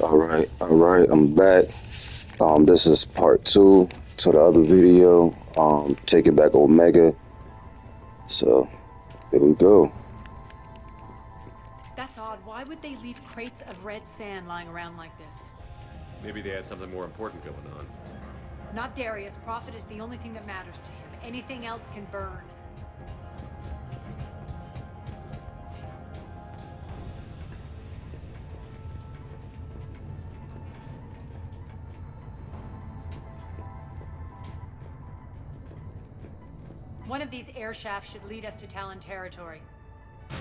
All right, I'm back. This is part two to the other video. Take it back Omega. So here we go. That's odd. Why would they leave crates of red sand lying around like this? Maybe they had something more important going on. Not Darius. Profit is the only thing that matters to him. Anything else can burn. One of these air shafts should lead us to Talon territory. The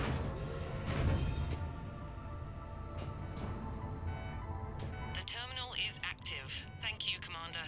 terminal is active. Thank you, Commander.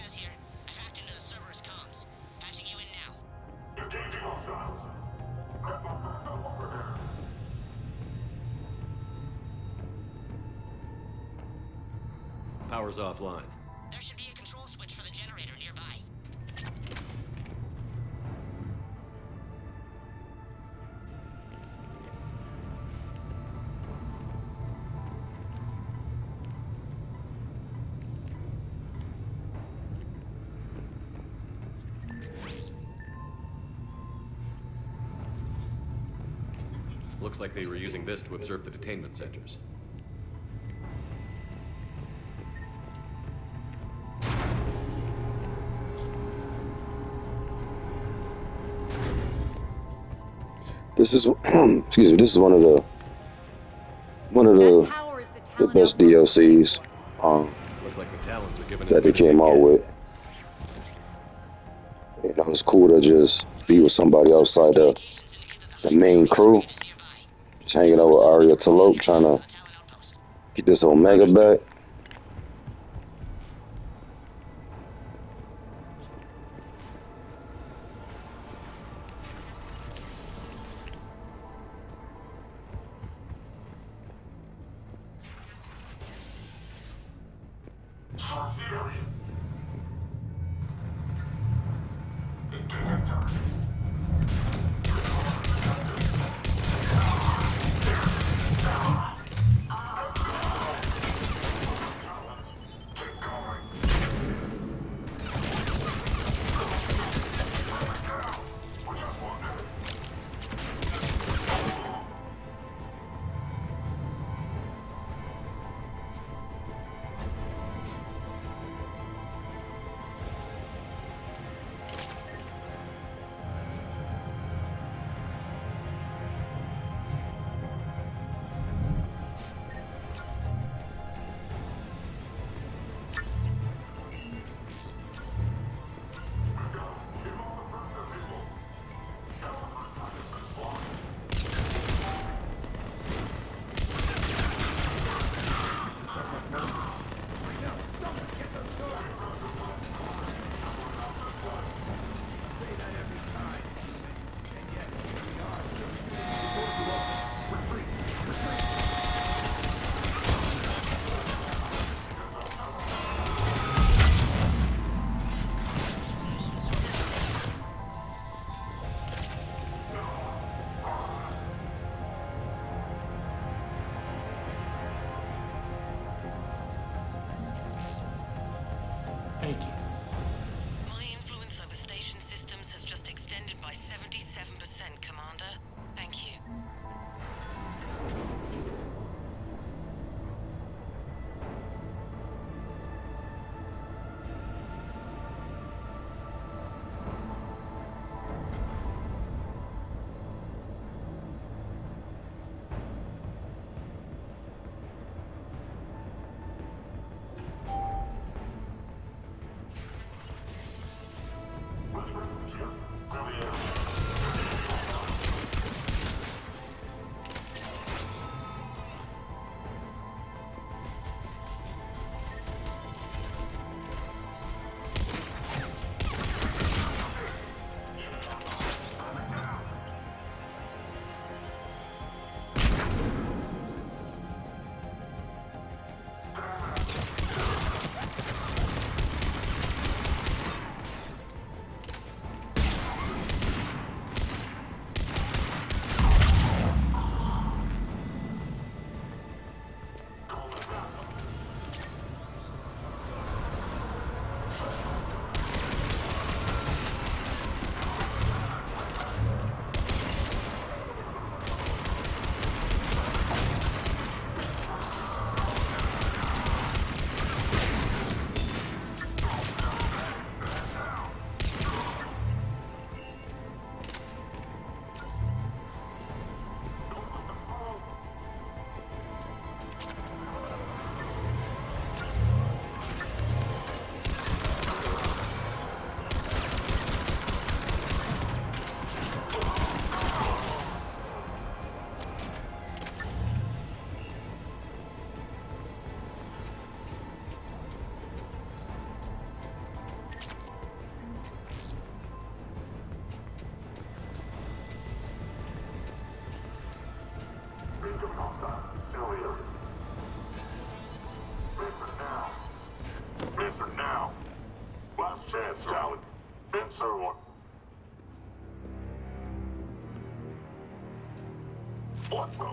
Az here. I've hacked into the server's comms. Patching you in now. Engaging hostiles. Over there. Power's offline. There should be a control switch for the generator nearby. Looks like they were using this to observe the detainment centers. This is excuse me. This is one of That tower is the the Talon best outpost. DLCs Looks like the Talons are giving us that they what we came out get. with. You know, it's cool to just be with somebody outside Communications indicate that the main crew, is nearby. just hanging out with Arya Talope, trying to The Talon outpost. get this Omega back. Siberian. Engaging target. Keep going. We have one minute. last chance, Talon. Answer one. What the?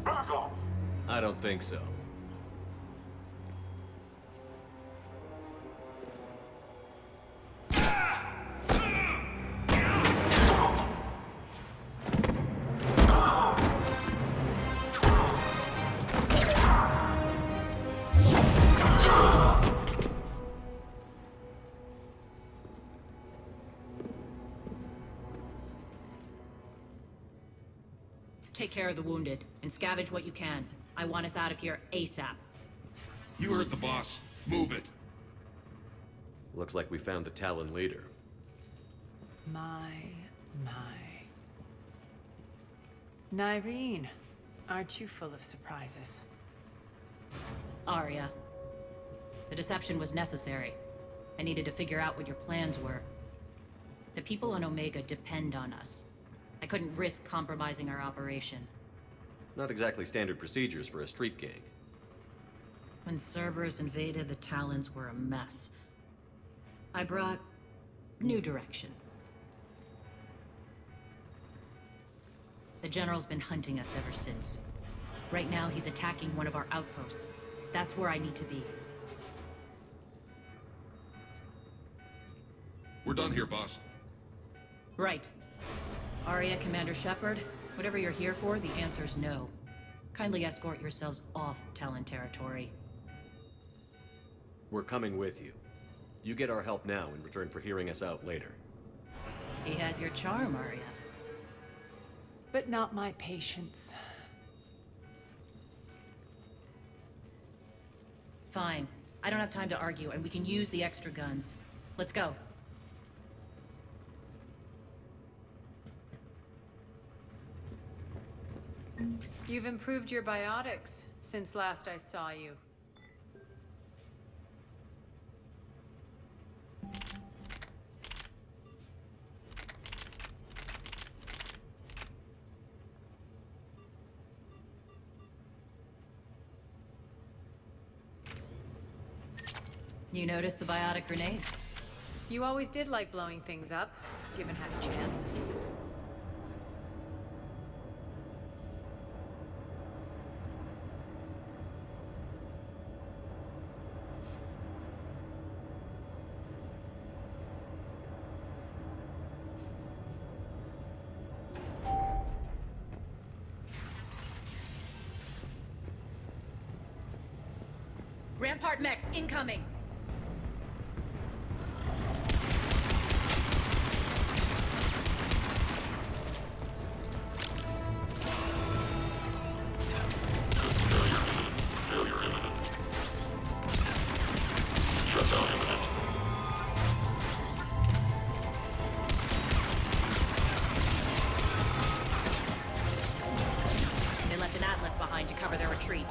Back off! I don't think so. Take care of the wounded, and scavenge what you can. I want us out of here ASAP. You heard the boss. Move it. Looks like we found the Talon leader. My. Nyreen, aren't you full of surprises? Arya. The deception was necessary. I needed to figure out what your plans were. The people on Omega depend on us. I couldn't risk compromising our operation. Not exactly standard procedures for a street gang. When Cerberus invaded, the Talons were a mess. I brought new direction. The General's been hunting us ever since. Right now, he's attacking one of our outposts. That's where I need to be. We're done here, boss. Right. Arya, Commander Shepard, whatever you're here for, the answer's no. Kindly escort yourselves off Talon territory. We're coming with you. You get our help now in return for hearing us out later. He has your charm, Arya. But not my patience. Fine. I don't have time to argue, and we can use the extra guns. Let's go. You've improved your biotics since last I saw you. You noticed the biotic grenade? You always did like blowing things up. You haven't had a chance. Rampart mechs incoming! They left an Atlas behind to cover their retreat.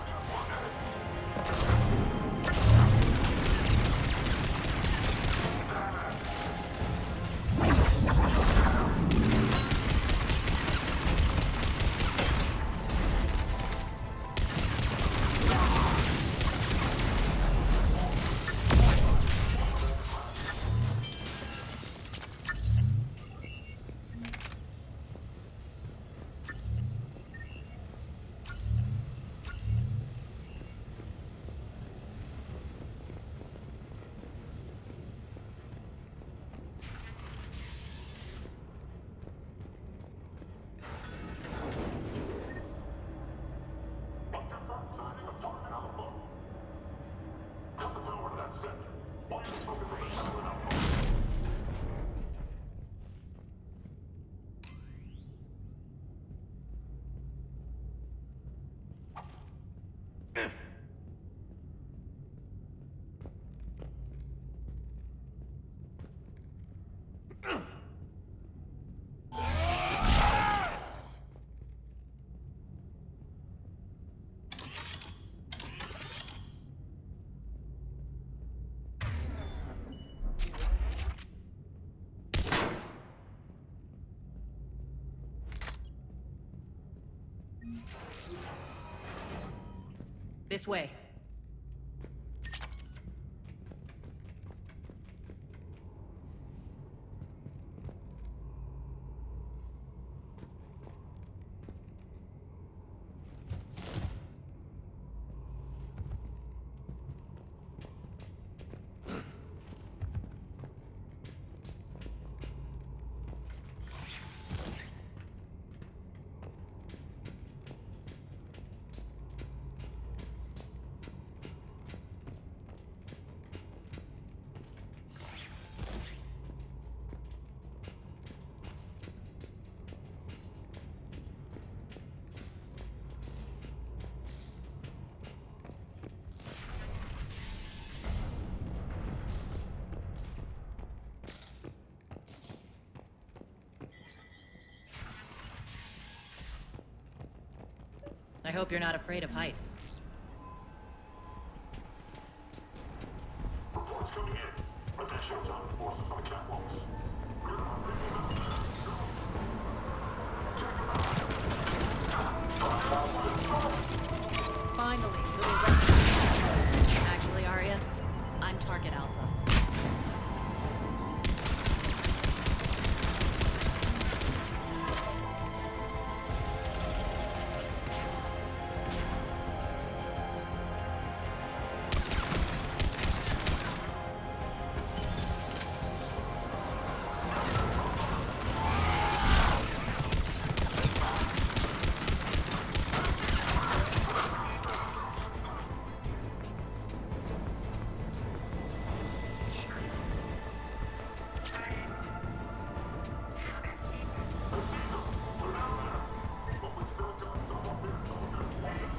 This way. hope you're not afraid of heights. Reports coming in. Additional time forces on the catwalks. Finally, little rest. Actually, Arya, I'm Target Alpha.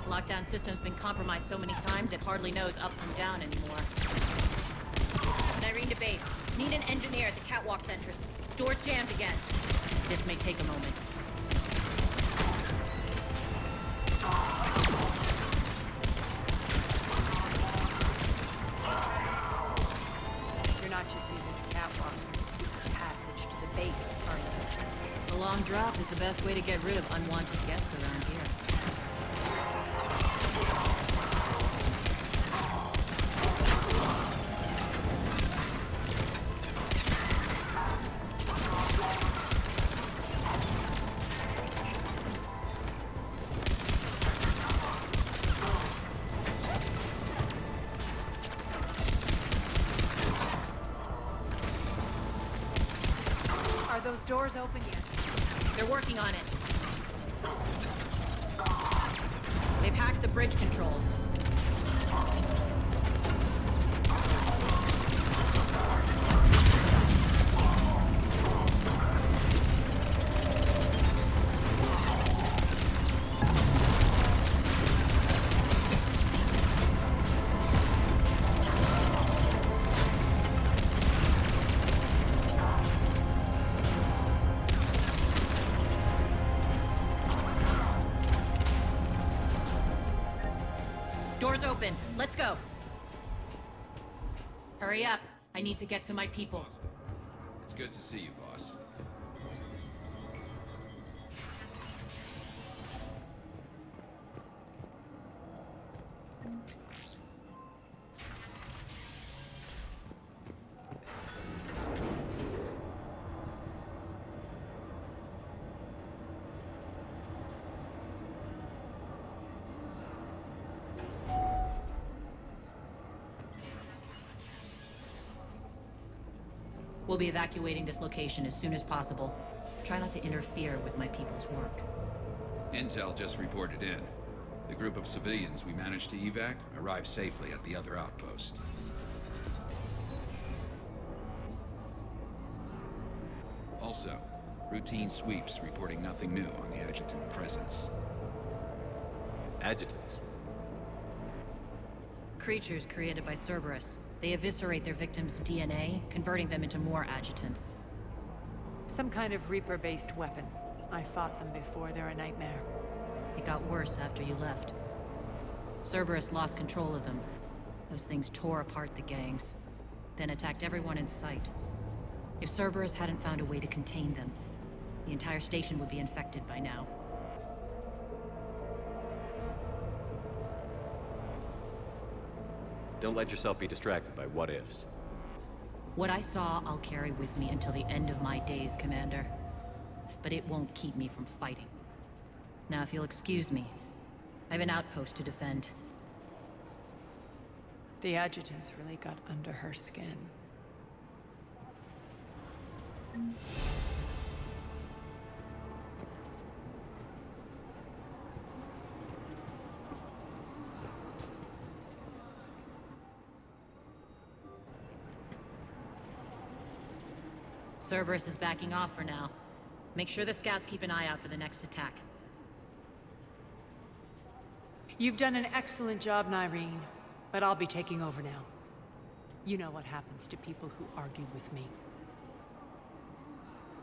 Lockdown system's been compromised so many times it hardly knows up from down anymore. Irene to base. Need an engineer at the catwalk's entrance. Door's jammed again. This may take a moment. You're not just using the catwalks as a secret passage to the base, are you? A long drop is the best way to get rid of unwanted guests around here. Are those doors open yet? They're working on it. They've hacked the bridge controls. Doors open. Let's go. Hurry up. I need to get to my people. It's good to see you, boss. We'll be evacuating this location as soon as possible. Try not to interfere with my people's work. Intel just reported in. The group of civilians we managed to evac arrived safely at the other outpost. Also, routine sweeps reporting nothing new on the adjutant presence. Adjutants. Creatures created by Cerberus. They eviscerate their victims' DNA, converting them into more adjutants. Some kind of Reaper-based weapon. I fought them before, they're a nightmare. It got worse after you left. Cerberus lost control of them. Those things tore apart the gangs, then attacked everyone in sight. If Cerberus hadn't found a way to contain them, the entire station would be infected by now. Don't let yourself be distracted by what-ifs. What I saw, I'll carry with me until the end of my days, Commander. But it won't keep me from fighting. Now, if you'll excuse me, I have an outpost to defend. The adjutants really got under her skin. Cerberus is backing off for now. Make sure the scouts keep an eye out for the next attack. You've done an excellent job, Nyreen, but I'll be taking over now. You know what happens to people who argue with me.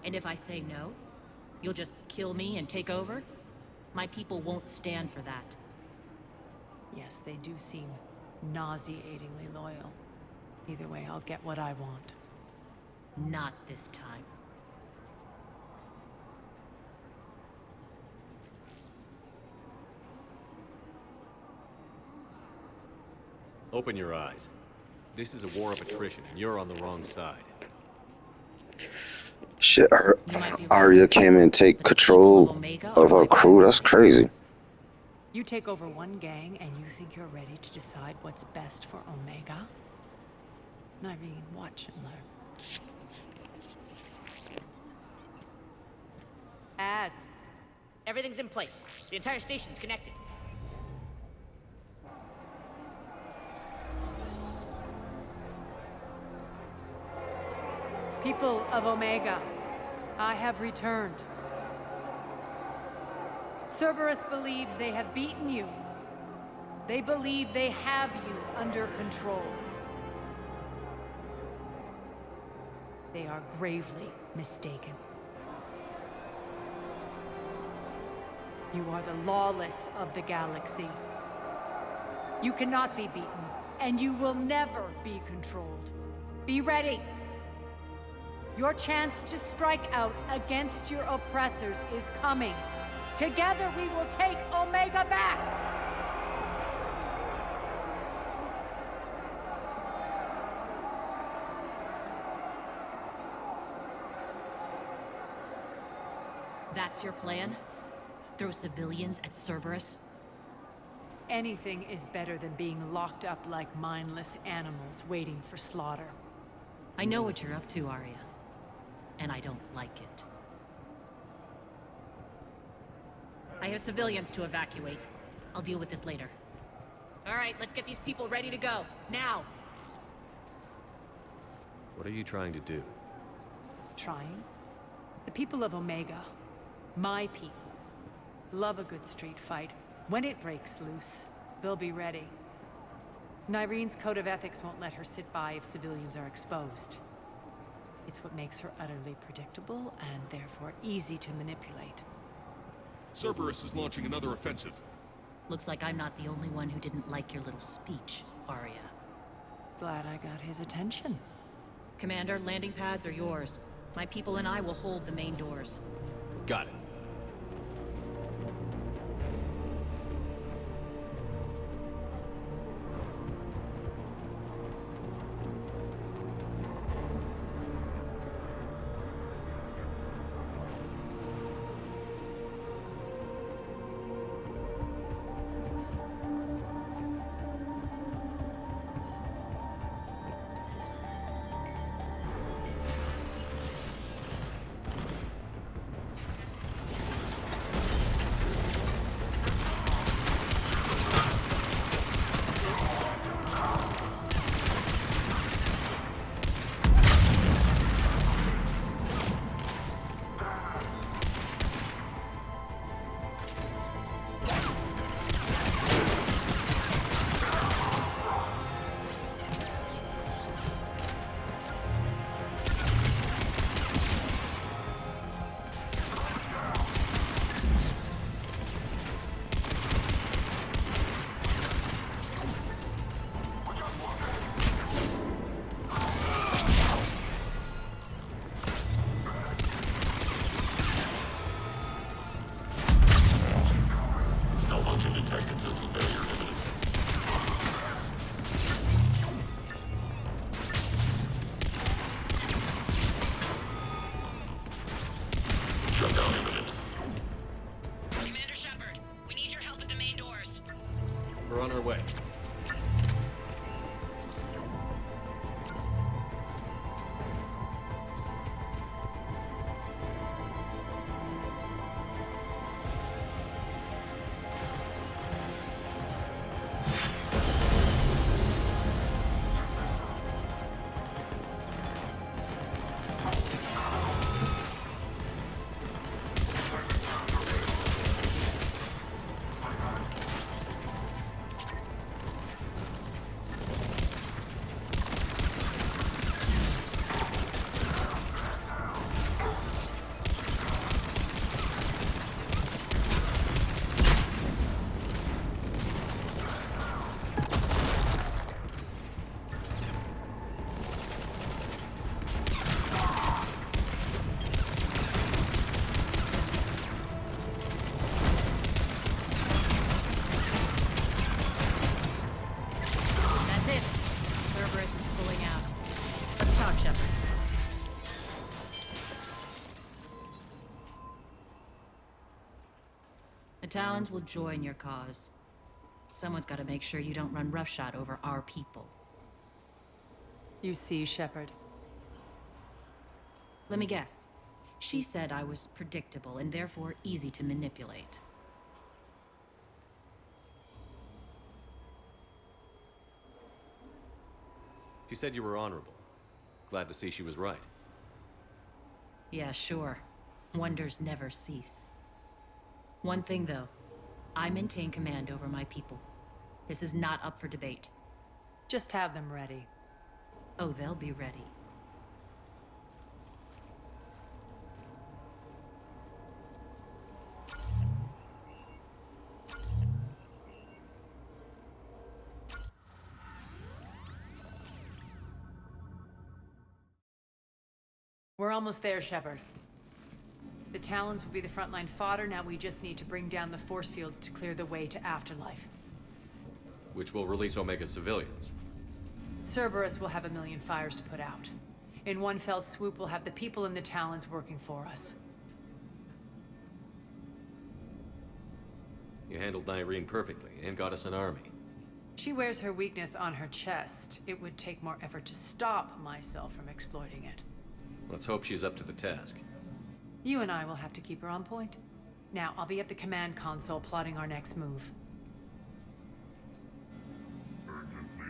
And if I say no, you'll just kill me and take over? My people won't stand for that. Yes, they do seem nauseatingly loyal. Either way, I'll get what I want. Not this time. Open your eyes. This is a war of attrition, and you're on the wrong side. Shit, You might be right. Arya came and take But the people control of Omega of are her my crew. That's priority. crazy. You take over one gang and you think you're ready to decide what's best for Omega? Nyreen, watch and learn. As. Everything's in place. The entire station's connected. People of Omega, I have returned. Cerberus believes they have beaten you. They believe they have you under control. They are gravely mistaken. You are the lawless of the galaxy. You cannot be beaten, and you will never be controlled. Be ready. Your chance to strike out against your oppressors is coming. Together we will take Omega back! That's your plan? Throw civilians at Cerberus? Anything is better than being locked up like mindless animals waiting for slaughter. I know what you're up to, Arya. And I don't like it. I have civilians to evacuate. I'll deal with this later. All right, let's get these people ready to go. Now! What are you trying to do? Trying? The people of Omega, my people, love a good street fight. When it breaks loose, they'll be ready. Nyreen's code of ethics won't let her sit by if civilians are exposed. It's what makes her utterly predictable and therefore easy to manipulate. Cerberus is launching another offensive. Looks like I'm not the only one who didn't like your little speech, Arya. Glad I got his attention. Commander, landing pads are yours. My people and I will hold the main doors. Got it. talk, Shepard. The Talons will join your cause. Someone's got to make sure you don't run roughshod over our people. You see, Shepard. Let me guess. She said I was predictable and therefore easy to manipulate. She said you were honorable. Glad to see she was right. Yeah, sure. Wonders never cease. One thing, though. I maintain command over my people. This is not up for debate. Just have them ready. Oh, they'll be ready. We're almost there, Shepard. The Talons will be the frontline fodder, now we just need to bring down the force fields to clear the way to Afterlife. Which will release Omega civilians. Cerberus will have a million fires to put out. In one fell swoop, we'll have the people in the Talons working for us. You handled Nyreen perfectly, and got us an army. She wears her weakness on her chest. It would take more effort to stop myself from exploiting it. Let's hope she's up to the task. You and I will have to keep her on point. Now, I'll be at the command console plotting our next move. Urgently,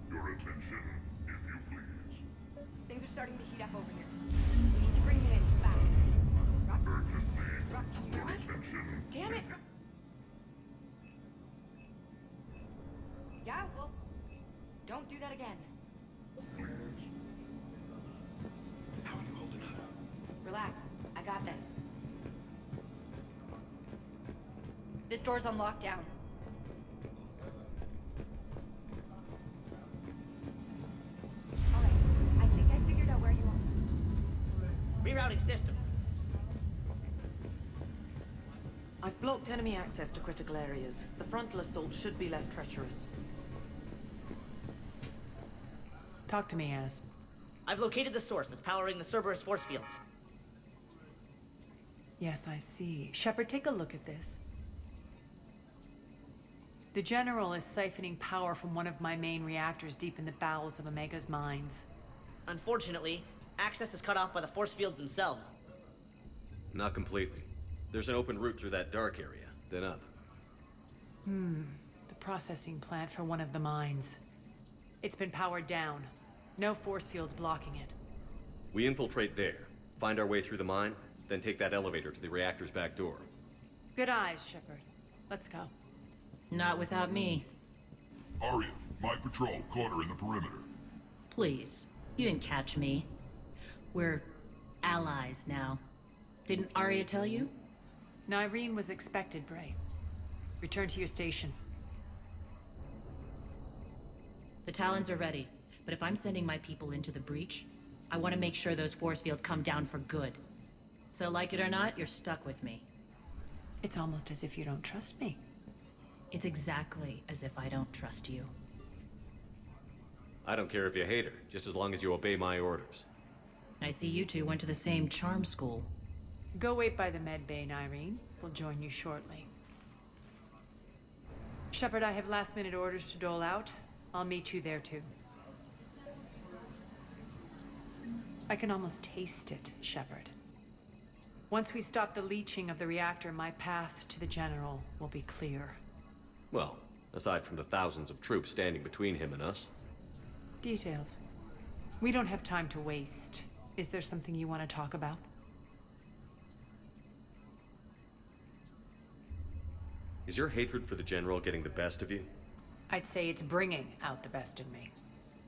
your attention, if you please. Things are starting to heat up over here. We need to bring you in fast. Rock, Urgently, Rock, can you hear your me? attention. Damn it! Yeah, well, don't do that again. How are you holding up? Relax. I got this. This door's on lockdown. Alright, I think I figured out where you are. Rerouting systems. I've blocked enemy access to critical areas. The frontal assault should be less treacherous. Talk to me, Az. I've located the source that's powering the Cerberus force fields. Yes, I see. Shepard, take a look at this. The General is siphoning power from one of my main reactors deep in the bowels of Omega's mines. Unfortunately, access is cut off by the force fields themselves. Not completely. There's an open route through that dark area, then up. The processing plant for one of the mines. It's been powered down. No force fields blocking it. We infiltrate there, find our way through the mine, then take that elevator to the reactor's back door. Good eyes, Shepard. Let's go. Not without me. Arya, my patrol caught her in the perimeter. Please. You didn't catch me. We're allies now. Didn't Arya tell you? Nyreen was expected, Bray. Return to your station. The Talons are ready, but if I'm sending my people into the breach, I want to make sure those force fields come down for good. So like it or not, you're stuck with me. It's almost as if you don't trust me. It's exactly as if I don't trust you. I don't care if you hate her, just as long as you obey my orders. I see you two went to the same charm school. Go wait by the med bay, Nyreen. We'll join you shortly. Shepard, I have last-minute orders to dole out. I'll meet you there, too. I can almost taste it, Shepard. Once we stop the leaching of the reactor, my path to the General will be clear. Well, aside from the thousands of troops standing between him and us. Details. We don't have time to waste. Is there something you want to talk about? Is your hatred for the General getting the best of you? I'd say it's bringing out the best in me.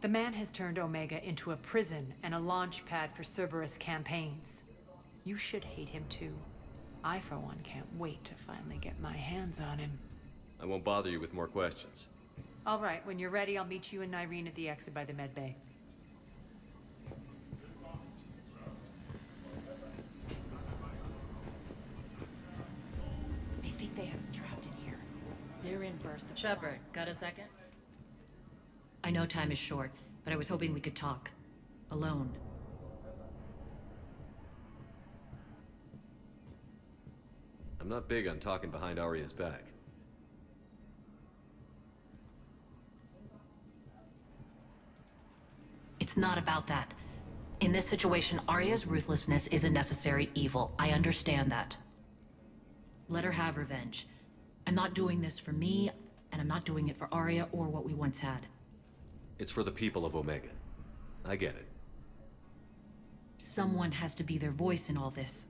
The man has turned Omega into a prison and a launch pad for Cerberus campaigns. You should hate him too. I, for one, can't wait to finally get my hands on him. I won't bother you with more questions. All right, when you're ready, I'll meet you and Nyreen at the exit by the med bay. I think they have us trapped in here. They're in for a surprise. Shepard, got a second? I know time is short, but I was hoping we could talk. alone. I'm not big on talking behind Arya's back. It's not about that. In this situation, Arya's ruthlessness is a necessary evil. I understand that. Let her have revenge. I'm not doing this for me, and I'm not doing it for Arya or what we once had. It's for the people of Omega. I get it. Someone has to be their voice in all this.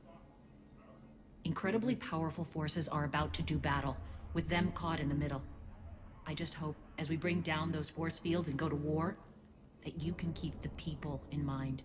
Incredibly powerful forces are about to do battle, with them caught in the middle. I just hope, as we bring down those force fields and go to war, that you can keep the people in mind.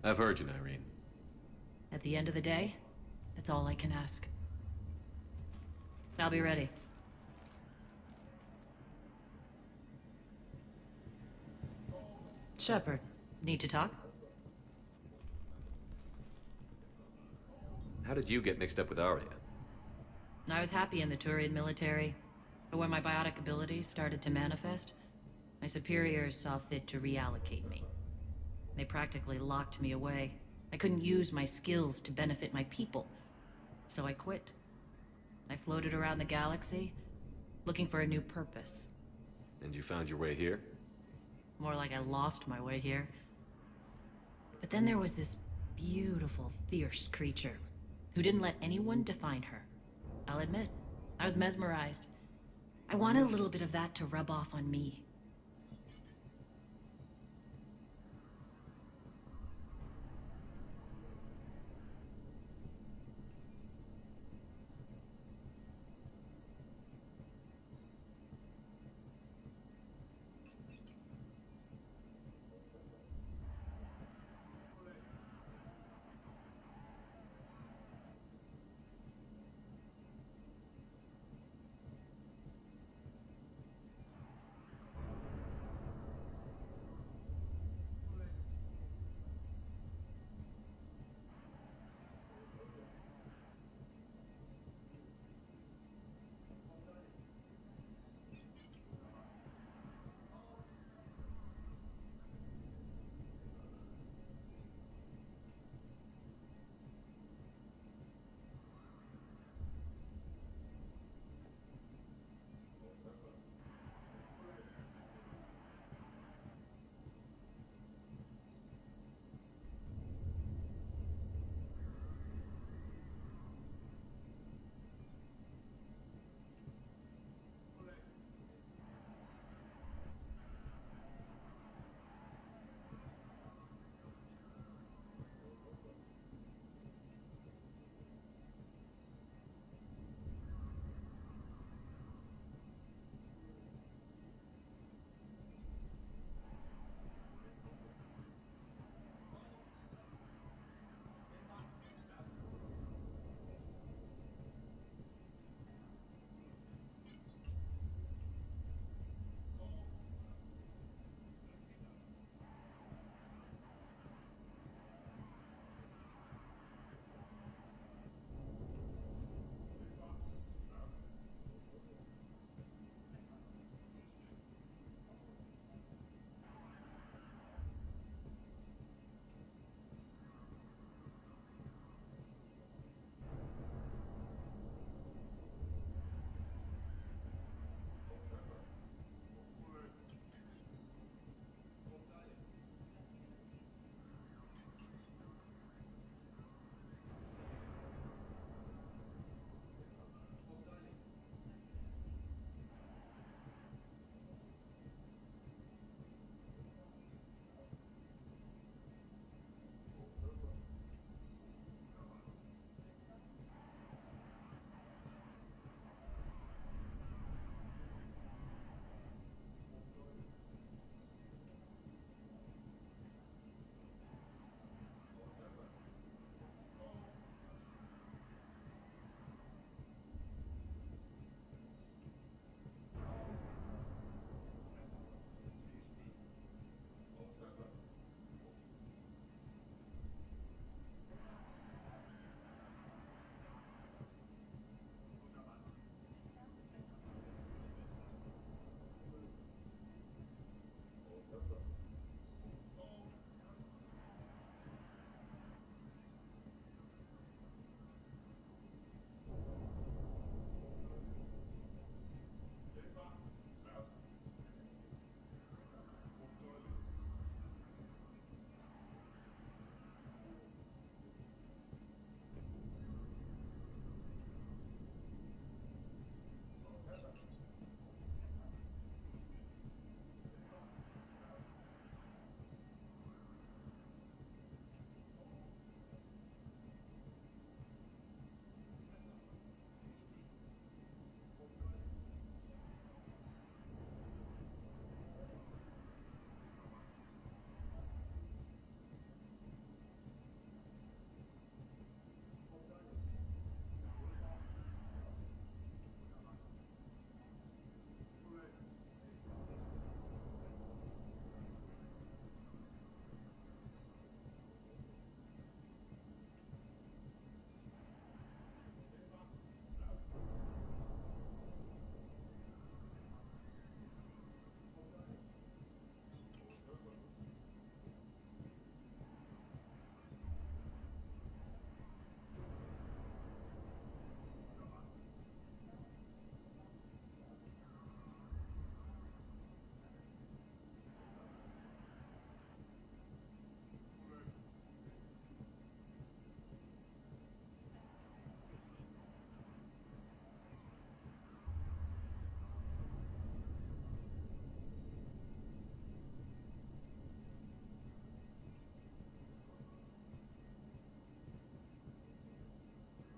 I've heard you, Nyreen. At the end of the day, that's all I can ask. I'll be ready. Shepard, need to talk? How did you get mixed up with Arya? I was happy in the Turian military, but when my biotic abilities started to manifest, my superiors saw fit to reallocate me. They practically locked me away. I couldn't use my skills to benefit my people, so I quit. I floated around the galaxy, looking for a new purpose. And you found your way here? More like I lost my way here. But then there was this beautiful, fierce creature who didn't let anyone define her. I'll admit, I was mesmerized. I wanted a little bit of that to rub off on me.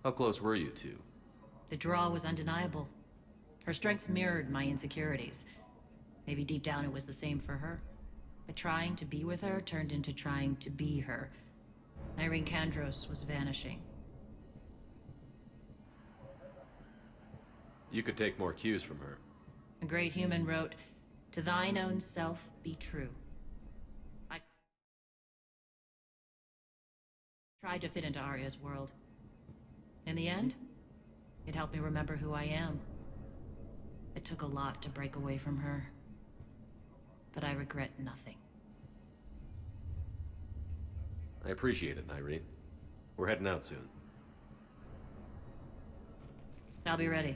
How close were you two? The draw was undeniable. Her strengths mirrored my insecurities. Maybe deep down it was the same for her. But trying to be with her turned into trying to be her. Irene Kandros was vanishing. You could take more cues from her. A great human wrote, "To thine own self be true." I tried to fit into Arya's world. In the end, it helped me remember who I am. It took a lot to break away from her, but I regret nothing. I appreciate it, Irene. We're heading out soon. I'll be ready.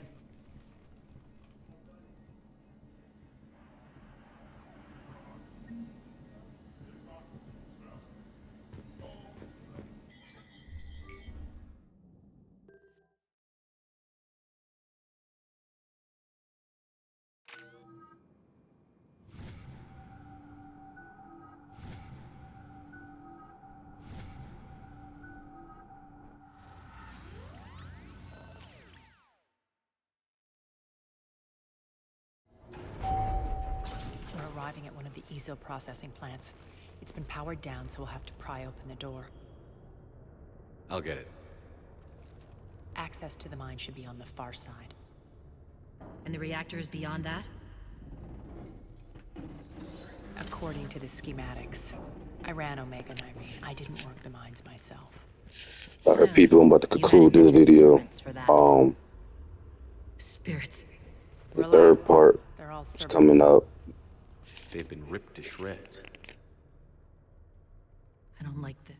We're arriving at one of the ESO processing plants. It's been powered down, so we'll have to pry open the door. I'll get it. Access to the mine should be on the far side. And the reactors beyond that? According to the schematics. I ran Omega, Irene. I didn't work the mines myself. Alright, people, I'm about to conclude this video. Spirits. The third part They're all is coming up. They've been ripped to shreds. I don't like this.